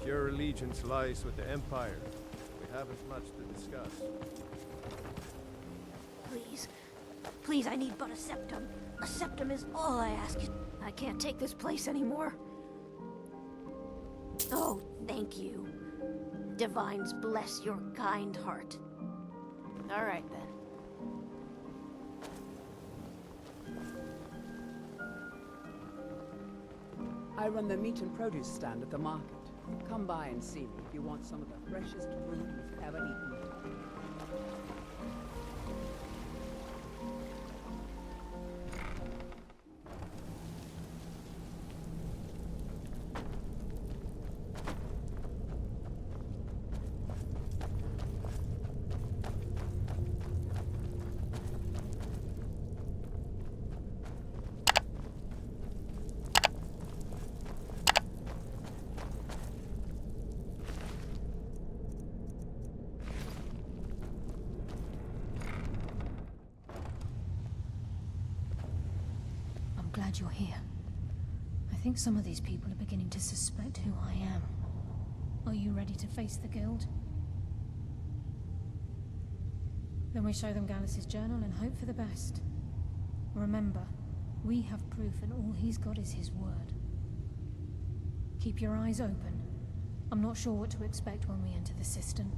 Your allegiance lies with the Empire. We haven't much to discuss. Please. Please, I need but a septum. A septum is all I ask. I can't take this place anymore. Oh, thank you. Divines bless your kind heart. All right, then. I run the meat and produce stand at the market. Come by and see me if you want some of the freshest food you've ever eaten. I'm glad you're here. I think some of these people are beginning to suspect who I am. Are you ready to face the guild? Then we show them Gallus's journal and hope for the best. Remember, we have proof and all he's got is his word. Keep your eyes open. I'm not sure what to expect when we enter the cistern.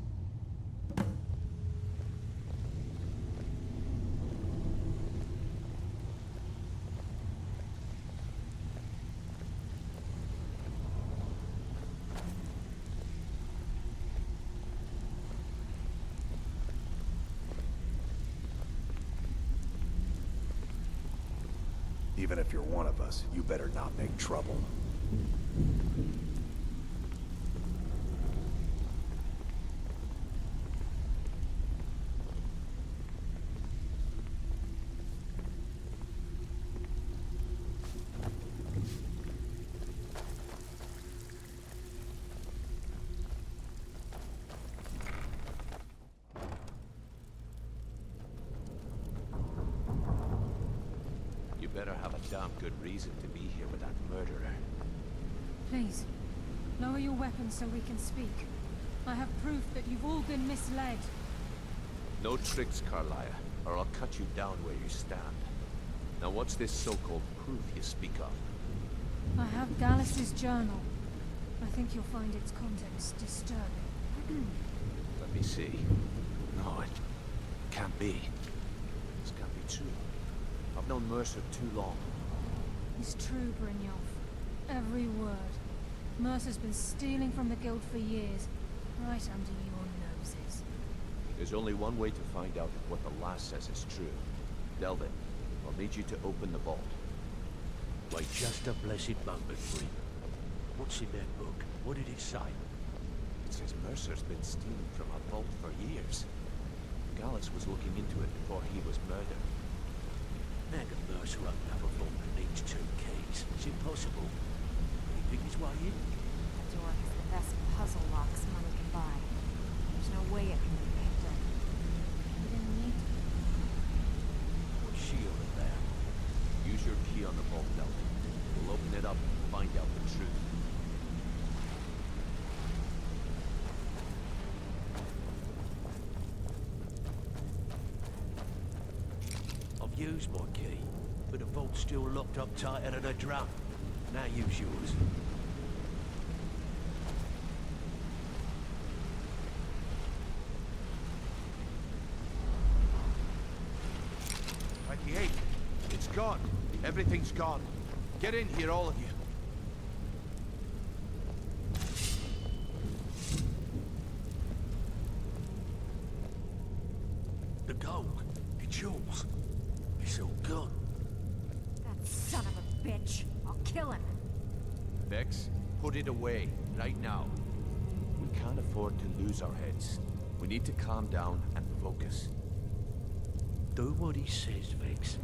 Even if you're one of us, you better not make trouble. Better have a damn good reason to be here with that murderer. Please, lower your weapons so we can speak. I have proof that you've all been misled. No tricks, Carlia, or I'll cut you down where you stand. Now what's this so-called proof you speak of? I have Gallus's journal. I think you'll find its contents disturbing. Let me see. No, it can't be. This can't be true. I've known Mercer too long. It's true, Brynjolf. Every word. Mercer's been stealing from the guild for years, right under your noses. There's only one way to find out if what the lass says is true. Delvin, I'll need you to open the vault. Wait just a blessed moment, Bryn. What's in that book? What did it say? It says Mercer's been stealing from our vault for years. Gallus was looking into it before he was murdered. How can Mercer open up a vault that needs 2 keys? It's impossible. Can he pick his way in? That door has the best puzzle locks money can buy. There's no way it can be picked up. We didn't need to. What's she all about? Use your key on the vault, Delvin. We'll open it up and find out the truth. Use my key, but the vault's still locked up tighter than a drum. Now use yours. At the 8th. It's gone. Everything's gone. Get in here, all of you. The gold. It's yours. It's all gone. That son of a bitch. I'll kill him. Vex, put it away, right now. We can't afford to lose our heads. We need to calm down and focus. Do what he says, Vex.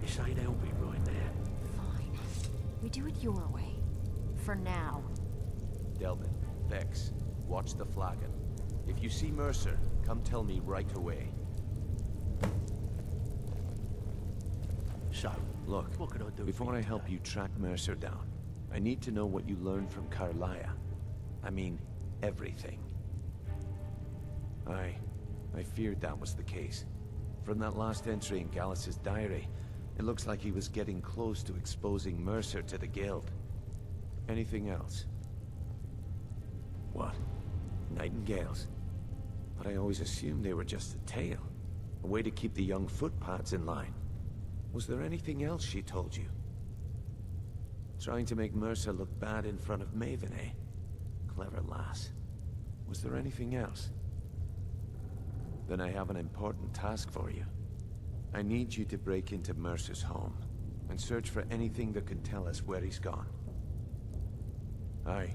This ain't helping right now. Fine. We do it your way. For now. Delvin, Vex, watch the flagon. If you see Mercer, come tell me right away. So, Look, what can I do before I help you track Mercer down, I need to know what you learned from Carlia. I mean, everything. I feared that was the case. From that last entry in Gallus's diary, it looks like he was getting close to exposing Mercer to the Guild. Anything else? What? Nightingales? But I always assumed they were just a tale. A way to keep the young footpads in line. Was there anything else she told you? Trying to make Mercer look bad in front of Maven, eh? Clever lass. Was there anything else? Then I have an important task for you. I need you to break into Mercer's home and search for anything that could tell us where he's gone. Aye.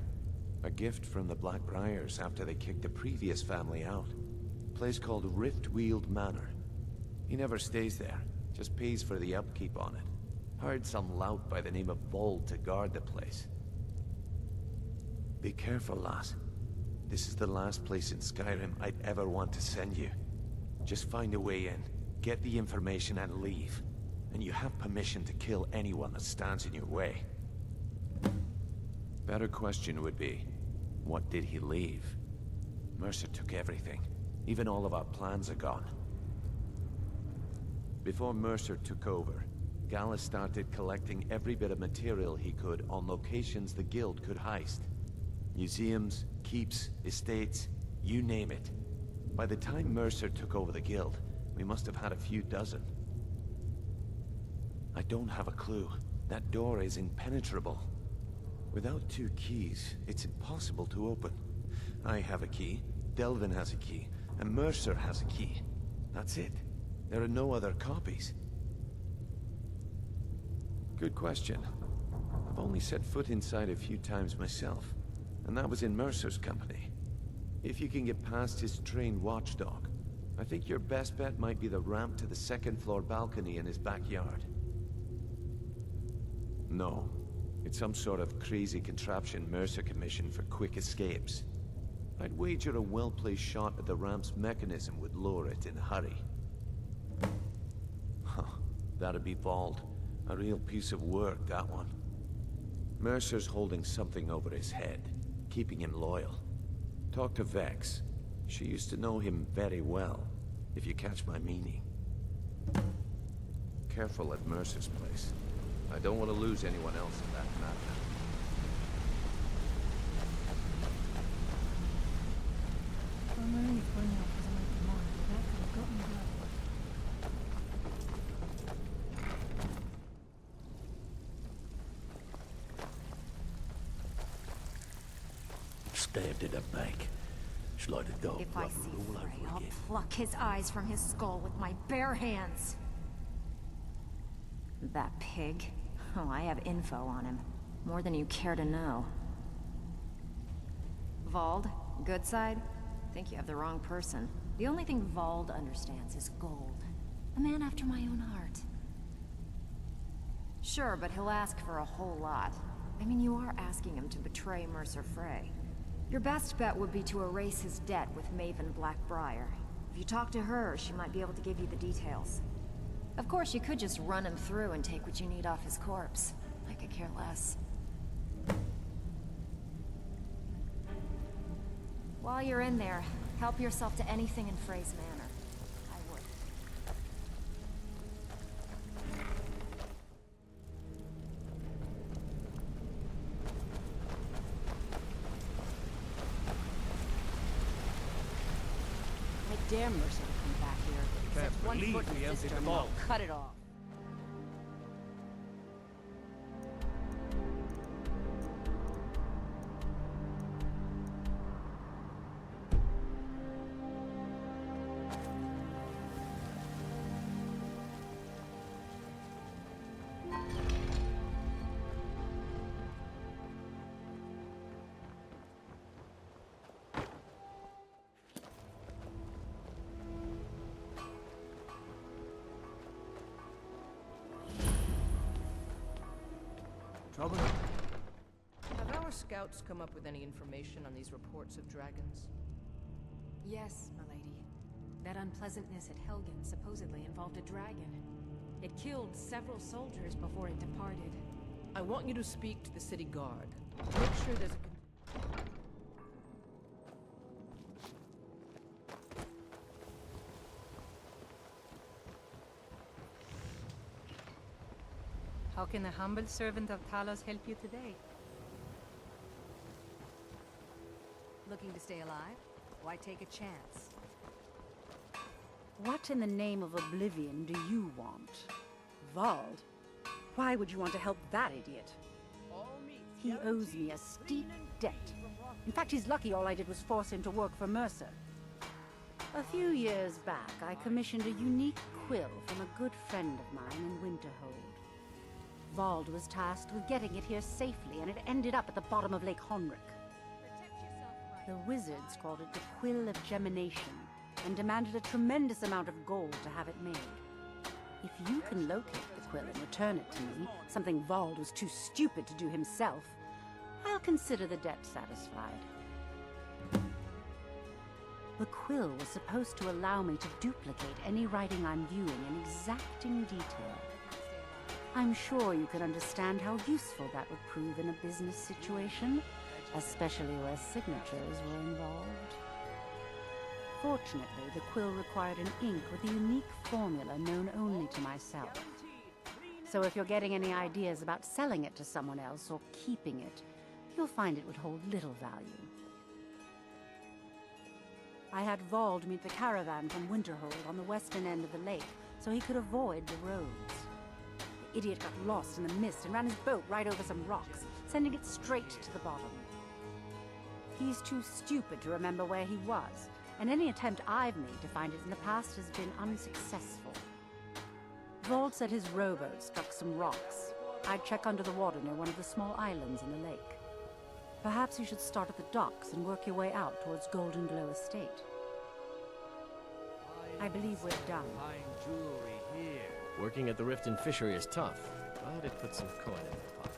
A gift from the Blackbriars after they kicked the previous family out. A place called Riftweald Manor. He never stays there, just pays for the upkeep on it. Hired some lout by the name of Vold to guard the place. Be careful, lass. This is the last place in Skyrim I'd ever want to send you. Just find a way in, get the information and leave. And you have permission to kill anyone that stands in your way. Better question would be, what did he leave? Mercer took everything. Even all of our plans are gone. Before Mercer took over, Gallus started collecting every bit of material he could on locations the Guild could heist. Museums, keeps, estates, you name it. By the time Mercer took over the Guild, we must have had a few dozen. I don't have a clue. That door is impenetrable. Without 2 keys, it's impossible to open. I have a key, Delvin has a key, and Mercer has a key. That's it. There are no other copies. Good question. I've only set foot inside a few times myself, and that was in Mercer's company. If you can get past his trained watchdog, I think your best bet might be the ramp to the 2nd floor balcony in his backyard. No. It's some sort of crazy contraption Mercer commissioned for quick escapes. I'd wager a well-placed shot at the ramp's mechanism would lower it in a hurry. Huh. That'd be Vold. A real piece of work, that one. Mercer's holding something over his head, keeping him loyal. Talk to Vex. She used to know him very well, if you catch my meaning. Careful at Mercer's place. I don't want to lose anyone else in that matter. I'm really bringing up as an open mind. That could have gotten me. Stabbed in the back. It's like a dog If I rubber see all Frey, over I'll again. pluck his eyes from his skull with my bare hands. That pig? Oh, I have info on him. More than you care to know. Vold, good side? Think you have the wrong person. The only thing Vold understands is gold. A man after my own heart. Sure, but he'll ask for a whole lot. I mean, you are asking him to betray Mercer Frey. Your best bet would be to erase his debt with Maven Blackbriar. If you talk to her, she might be able to give you the details. Of course, you could just run him through and take what you need off his corpse. I could care less. While you're in there, help yourself to anything in Frey's manor. I would. I dare Mercer to come back here. Can't Sets one believe foot in we his emptied sister them and I'll all. cut it off. Trouble? Have our scouts come up with any information on these reports of dragons? Yes, milady. That unpleasantness at Helgen supposedly involved a dragon. It killed several soldiers before it departed. I want you to speak to the city guard. Make sure there's a... How can a humble servant of Talos help you today? Looking to stay alive? Why take a chance? What in the name of oblivion do you want? Vald? Why would you want to help that idiot? He owes me a steep debt. In fact, he's lucky all I did was force him to work for Mercer. A few years back, I commissioned a unique quill from a good friend of mine in Winterhold. Vald was tasked with getting it here safely, and it ended up at the bottom of Lake Honrick. The wizards called it the Quill of Gemination, and demanded a tremendous amount of gold to have it made. If you can locate the quill and return it to me, something Vald was too stupid to do himself, I'll consider the debt satisfied. The quill was supposed to allow me to duplicate any writing I'm viewing in exacting detail. I'm sure you can understand how useful that would prove in a business situation, especially where signatures were involved. Fortunately, the quill required an ink with a unique formula known only to myself. So if you're getting any ideas about selling it to someone else or keeping it, you'll find it would hold little value. I had Vald meet the caravan from Winterhold on the western end of the lake, so he could avoid the roads. The idiot got lost in the mist and ran his boat right over some rocks, sending it straight to the bottom. He's too stupid to remember where he was, and any attempt I've made to find it in the past has been unsuccessful. Vald said his rowboat struck some rocks. I'd check under the water near one of the small islands in the lake. Perhaps you should start at the docks and work your way out towards Golden Glow Estate. I believe we're done. Working at the Riften fishery is tough, but it puts some coin in the pocket.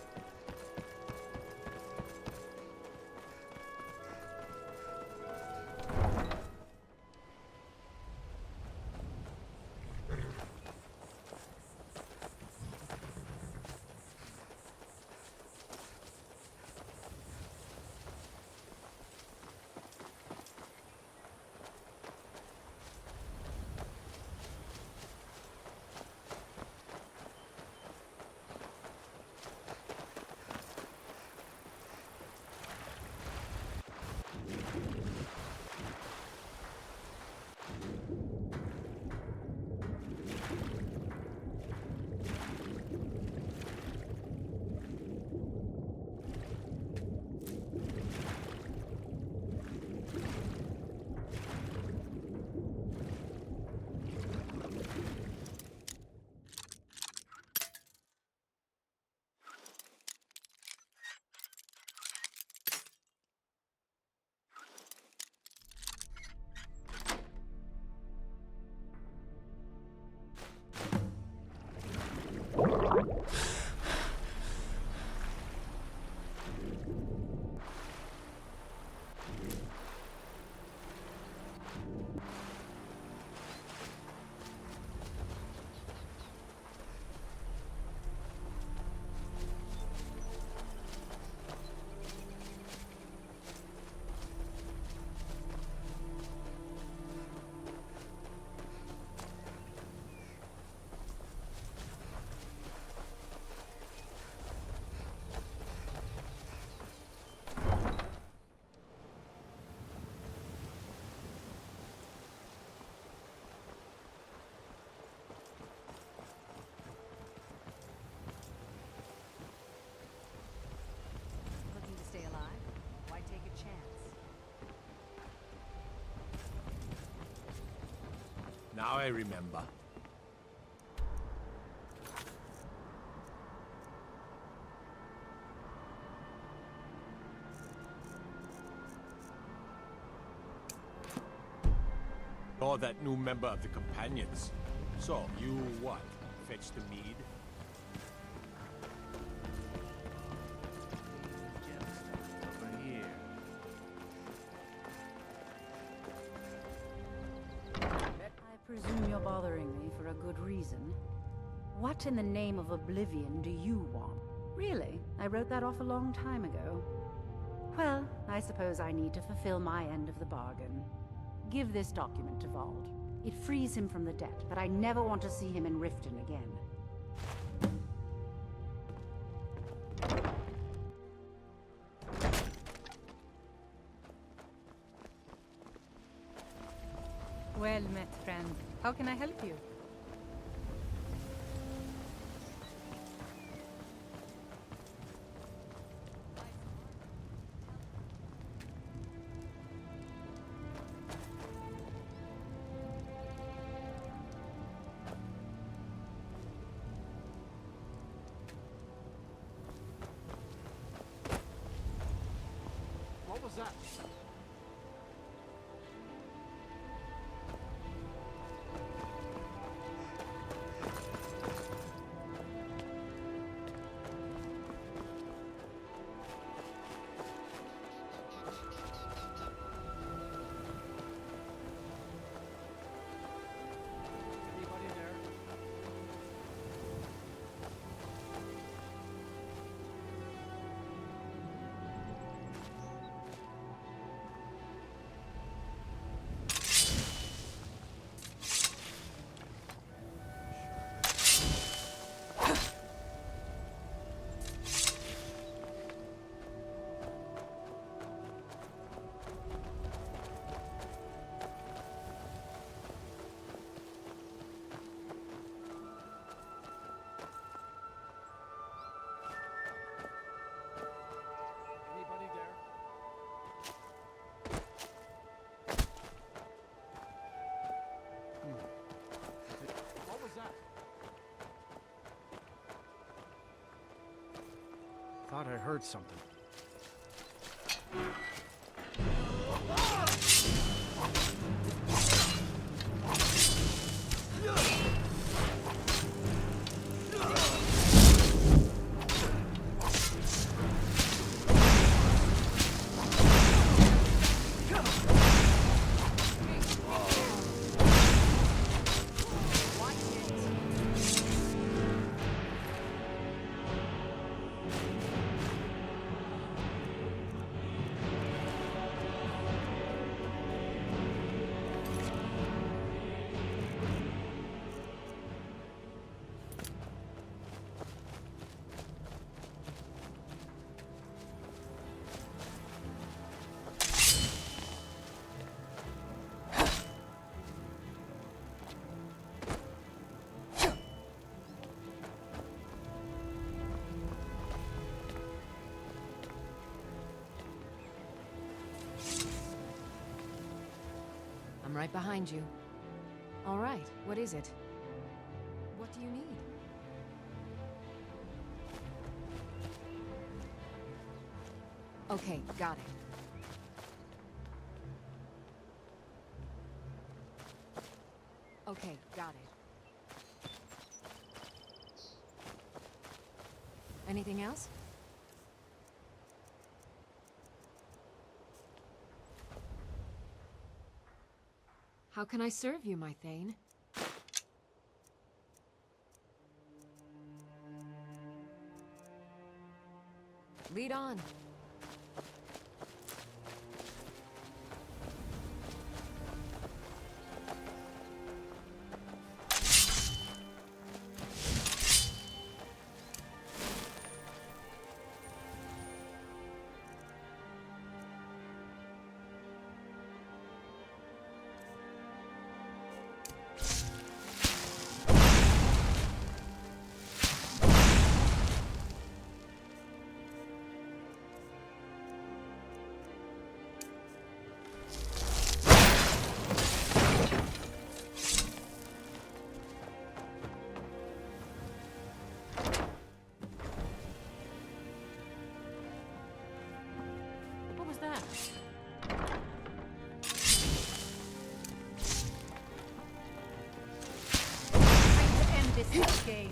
Now I remember. You're that new member of the Companions. So, you what? Fetch the mead? Over here. I presume you're bothering me for a good reason. What in the name of oblivion do you want? Really? I wrote that off a long time ago. Well, I suppose I need to fulfill my end of the bargain. Give this document to Vald. It frees him from the debt, but I never want to see him in Riften again. Well met, friend. How can I help you? What was that? Anybody there? Anybody there? What was that? Thought I heard something. I'm right behind you. All right, what is it? What do you need? Okay, got it. Okay, got it. Anything else? How can I serve you, my Thane? Lead on. What was that? Time to end this hell game.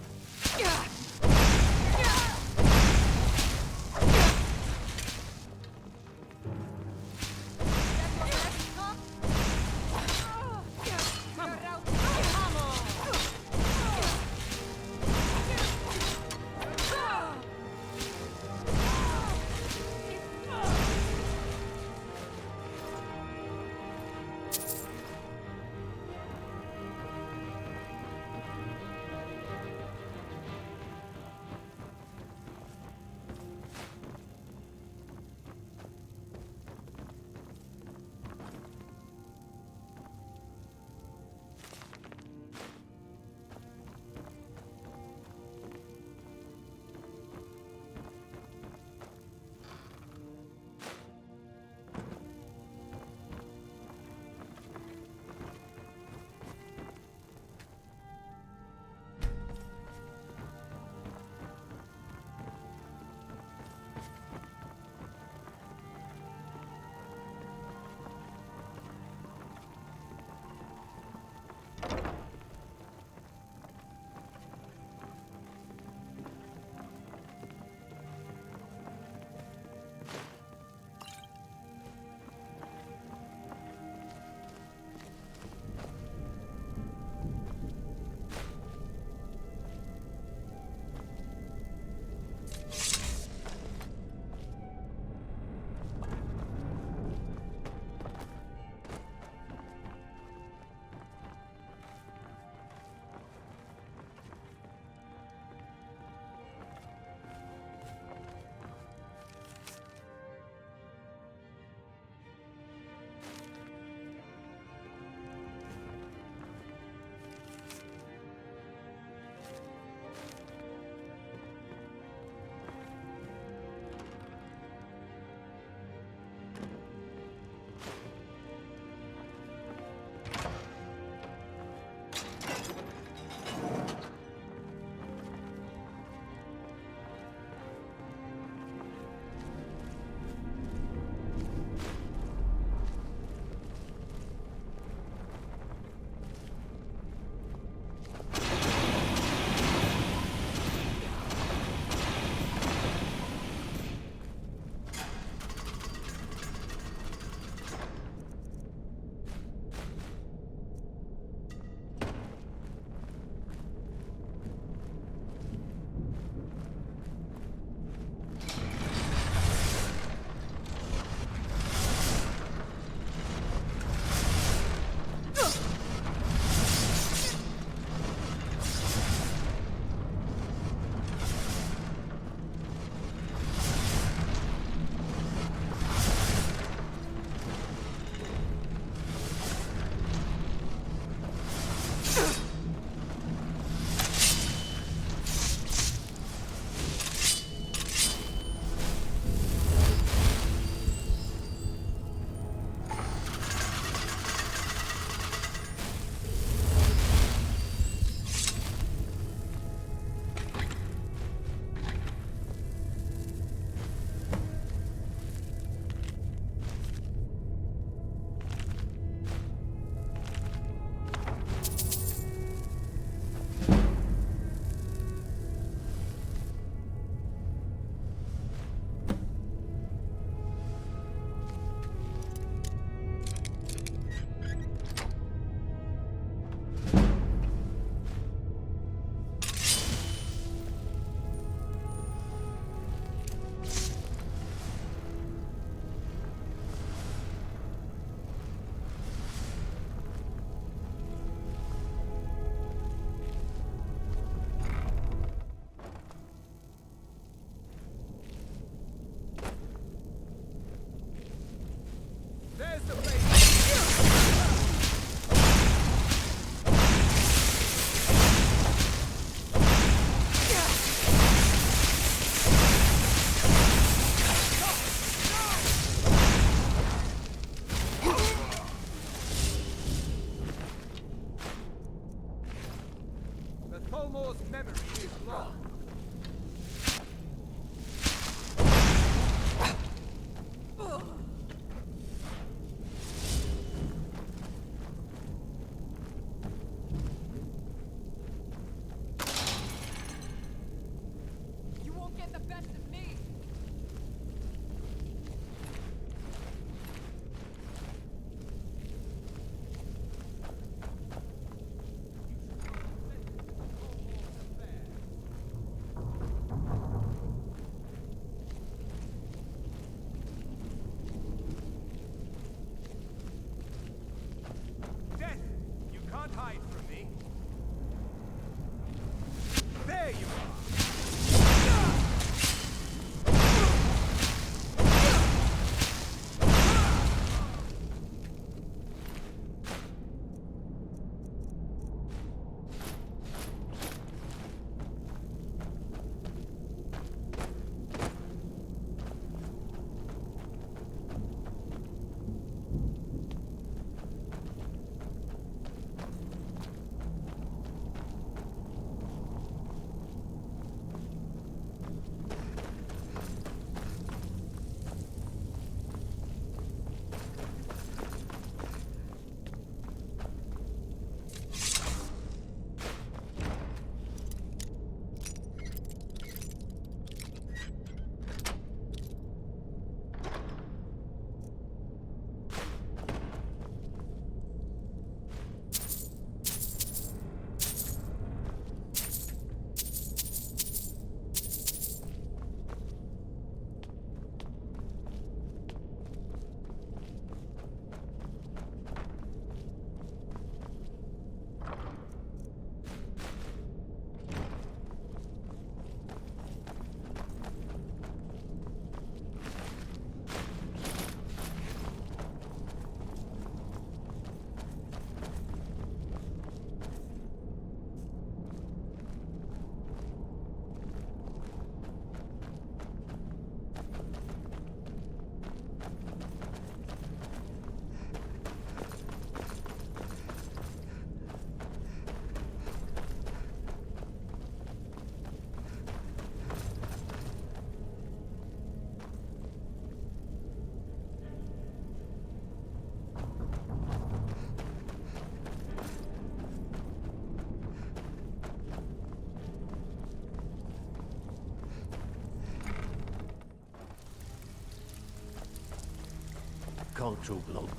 Can't talk long.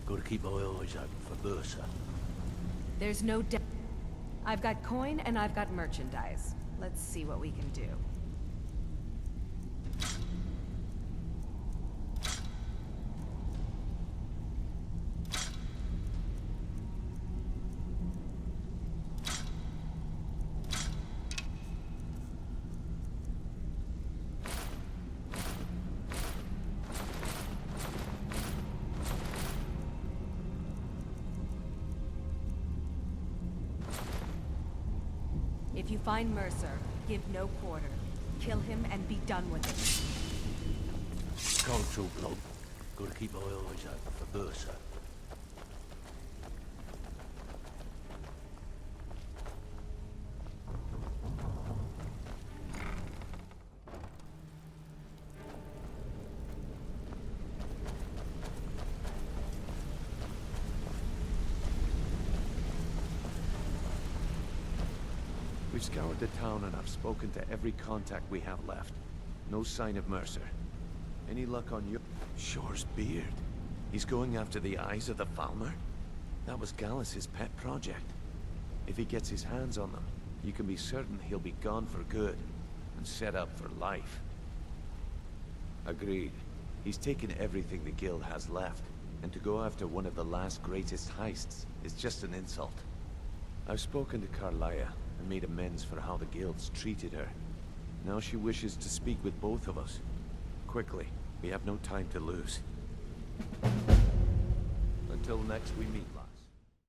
Gotta keep my eyes open for Mercer. There's no doubt. I've got coin and I've got merchandise. Let's see what we can do. If you find Mercer, give no quarter. Kill him and be done with it. Can't talk long. Gotta keep my eyes open for Mercer. We've scoured the town and I've spoken to every contact we have left. No sign of Mercer. Any luck on you? Shore's beard. He's going after the eyes of the Falmer? That was Gallus's pet project. If he gets his hands on them, you can be certain he'll be gone for good and set up for life. Agreed. He's taken everything the guild has left, and to go after one of the last greatest heists is just an insult. I've spoken to Carlia and made amends for how the guilds treated her. Now she wishes to speak with both of us. Quickly, we have no time to lose. Until next we meet,